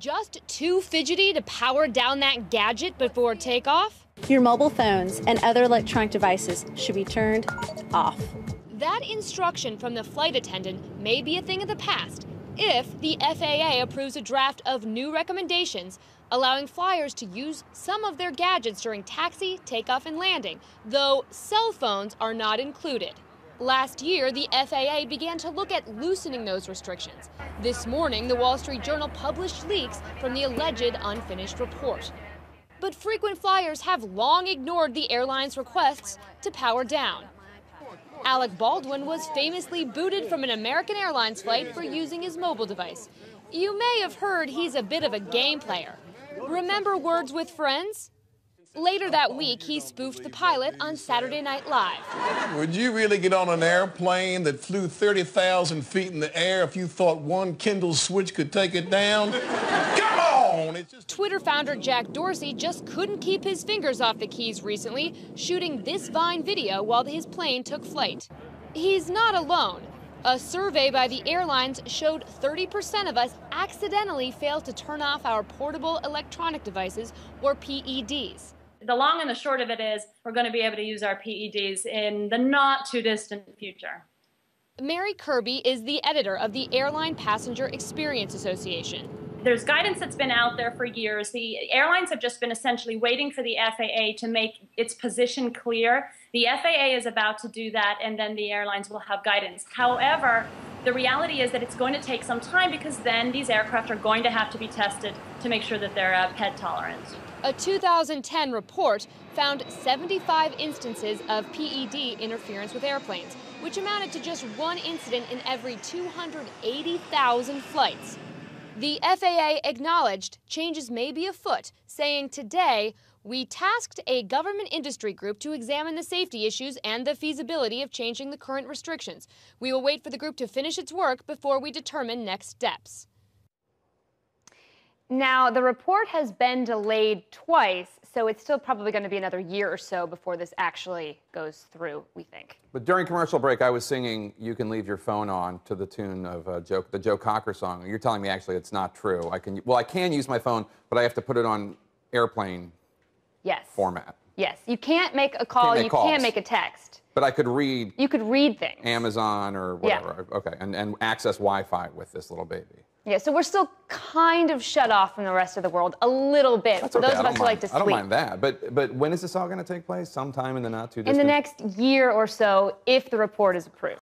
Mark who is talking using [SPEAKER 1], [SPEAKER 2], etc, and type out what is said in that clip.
[SPEAKER 1] Just too fidgety to power down that gadget before takeoff?
[SPEAKER 2] Your mobile phones and other electronic devices should be turned off.
[SPEAKER 1] That instruction from the flight attendant may be a thing of the past if the FAA approves a draft of new recommendations allowing flyers to use some of their gadgets during taxi, takeoff, and landing, though cell phones are not included. Last year, the FAA began to look at loosening those restrictions. This morning, the Wall Street Journal published leaks from the alleged unfinished report. But frequent flyers have long ignored the airline's requests to power down. Alec Baldwin was famously booted from an American Airlines flight for using his mobile device. You may have heard he's a bit of a game player. Remember Words with Friends? Later that week, he spoofed the pilot on Saturday Night Live.
[SPEAKER 3] Would you really get on an airplane that flew 30,000 feet in the air if you thought one Kindle switch could take it down? Come on!
[SPEAKER 1] Twitter founder Jack Dorsey just couldn't keep his fingers off the keys recently, shooting this Vine video while his plane took flight. He's not alone. A survey by the airlines showed 30% of us accidentally fail to turn off our portable electronic devices, or PEDs.
[SPEAKER 4] The long and the short of it is we're going to be able to use our PEDs in the not too distant future.
[SPEAKER 1] Mary Kirby is the editor of the Airline Passenger Experience Association.
[SPEAKER 4] There's guidance that's been out there for years. The airlines have just been essentially waiting for the FAA to make its position clear. The FAA is about to do that, and then the airlines will have guidance. However, the reality is that it's going to take some time because then these aircraft are going to have to be tested to make sure that they're PED tolerant.
[SPEAKER 1] A 2010 report found 75 instances of PED interference with airplanes, which amounted to just one incident in every 280,000 flights. The FAA acknowledged changes may be afoot, saying today, we tasked a government industry group to examine the safety issues and the feasibility of changing the current restrictions. We will wait for the group to finish its work before we determine next steps.
[SPEAKER 5] Now, the report has been delayed twice, so it's still probably going to be another year or so before this actually goes through, we think.
[SPEAKER 6] But during commercial break, I was singing You Can Leave Your Phone On to the tune of the Joe Cocker song. You're telling me actually it's not true. I can use my phone, but I have to put it on airplane format.
[SPEAKER 5] Yes. You can't make a call, you can't make a text.
[SPEAKER 6] But I could read.
[SPEAKER 5] You could read things.
[SPEAKER 6] Amazon or whatever. Yeah. Okay. And access Wi-Fi with this little baby.
[SPEAKER 5] Yeah, so we're still kind of shut off from the rest of the world a little bit.
[SPEAKER 6] That's
[SPEAKER 5] for
[SPEAKER 6] okay.
[SPEAKER 5] those of us who like to sleep.
[SPEAKER 6] I don't mind that. But when is this all going to take place? Sometime in the not too distant?
[SPEAKER 5] In the next year or so, if the report is approved.